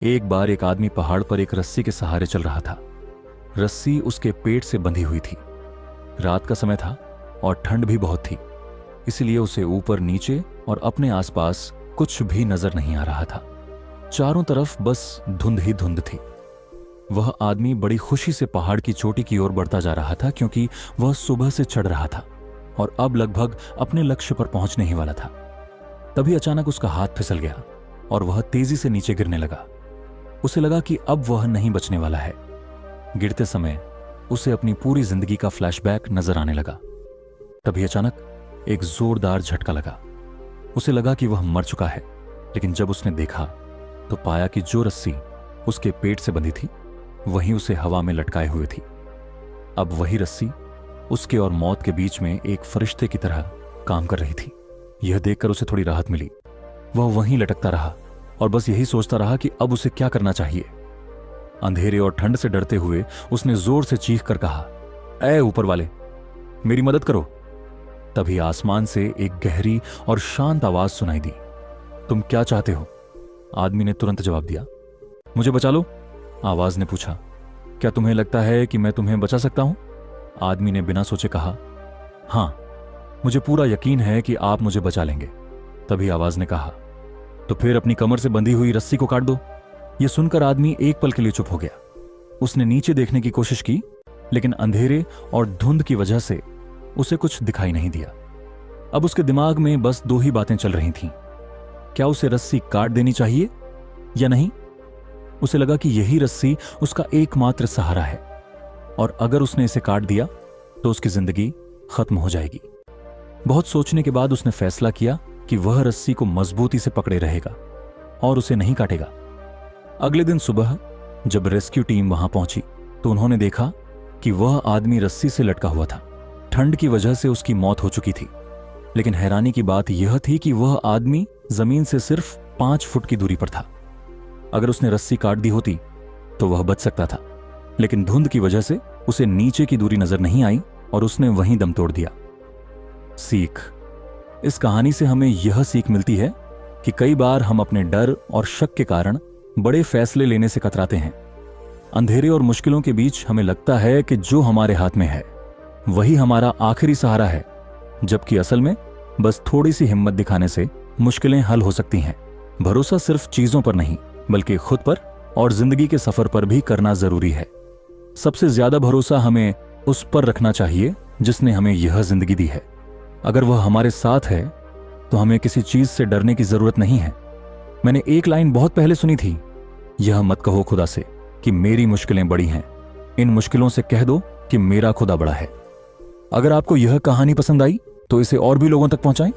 एक बार एक आदमी पहाड़ पर एक रस्सी के सहारे चल रहा था। रस्सी उसके पेट से बंधी हुई थी। रात का समय था और ठंड भी बहुत थी, इसलिए उसे ऊपर नीचे और अपने आसपास कुछ भी नजर नहीं आ रहा था। चारों तरफ बस धुंध ही धुंध थी। वह आदमी बड़ी खुशी से पहाड़ की चोटी की ओर बढ़ता जा रहा था, क्योंकि वह सुबह से चढ़ रहा था और अब लगभग अपने लक्ष्य पर पहुंचने ही वाला था। तभी अचानक उसका हाथ फिसल गया और वह तेजी से नीचे गिरने लगा। उसे लगा कि अब वह नहीं बचने वाला है। गिरते समय उसे अपनी पूरी जिंदगी का फ्लैशबैक नजर आने लगा। तभी अचानक एक जोरदार झटका लगा। उसे लगा कि वह मर चुका है, लेकिन जब उसने देखा तो पाया कि जो रस्सी उसके पेट से बंधी थी वहीं उसे हवा में लटकाए हुए थी। अब वही रस्सी उसके और मौत के बीच में एक फरिश्ते की तरह काम कर रही थी। यह देखकर उसे थोड़ी राहत मिली। वह वहीं लटकता रहा और बस यही सोचता रहा कि अब उसे क्या करना चाहिए। अंधेरे और ठंड से डरते हुए उसने जोर से चीख कर कहा, ऐ ऊपर वाले, मेरी मदद करो। तभी आसमान से एक गहरी और शांत आवाज सुनाई दी। तुम क्या चाहते हो? आदमी ने तुरंत जवाब दिया। मुझे बचा लो। आवाज ने पूछा, क्या तुम्हें लगता है कि मैं तुम्हें बचा सकता हूं? आदमी ने बिना सोचे कहा, हां, मुझे पूरा यकीन है कि आप मुझे बचा लेंगे। तभी आवाज ने कहा, तो फिर अपनी कमर से बंधी हुई रस्सी को काट दो। यह सुनकर आदमी एक पल के लिए चुप हो गया। उसने नीचे देखने की कोशिश की, लेकिन अंधेरे और धुंध की वजह से उसे कुछ दिखाई नहीं दिया। अब उसके दिमाग में बस दो ही बातें चल रही थीं। क्या उसे रस्सी काट देनी चाहिए या नहीं? उसे लगा कि यही रस्सी उसका एकमात्र सहारा है और अगर उसने इसे काट दिया तो उसकी जिंदगी खत्म हो जाएगी। बहुत सोचने के बाद उसने फैसला किया कि वह रस्सी को मजबूती से पकड़े रहेगा और उसे नहीं काटेगा। अगले दिन सुबह जब रेस्क्यू टीम वहां पहुंची तो उन्होंने देखा कि वह आदमी रस्सी से लटका हुआ था। ठंड की वजह से उसकी मौत हो चुकी थी, लेकिन हैरानी की बात यह थी कि वह आदमी जमीन से सिर्फ 5 फुट की दूरी पर था। अगर उसने रस्सी काट दी होती तो वह बच सकता था, लेकिन धुंध की वजह से उसे नीचे की दूरी नजर नहीं आई और उसने वहीं दम तोड़ दिया। सीख: इस कहानी से हमें यह सीख मिलती है कि कई बार हम अपने डर और शक के कारण बड़े फैसले लेने से कतराते हैं। अंधेरे और मुश्किलों के बीच हमें लगता है कि जो हमारे हाथ में है वही हमारा आखिरी सहारा है, जबकि असल में बस थोड़ी सी हिम्मत दिखाने से मुश्किलें हल हो सकती हैं। भरोसा सिर्फ चीजों पर नहीं, बल्कि खुद पर और जिंदगी के सफर पर भी करना जरूरी है। सबसे ज्यादा भरोसा हमें उस पर रखना चाहिए जिसने हमें यह जिंदगी दी है। अगर वह हमारे साथ है तो हमें किसी चीज से डरने की जरूरत नहीं है। मैंने एक लाइन बहुत पहले सुनी थी, यह मत कहो खुदा से कि मेरी मुश्किलें बड़ी हैं, इन मुश्किलों से कह दो कि मेरा खुदा बड़ा है। अगर आपको यह कहानी पसंद आई तो इसे और भी लोगों तक पहुंचाएं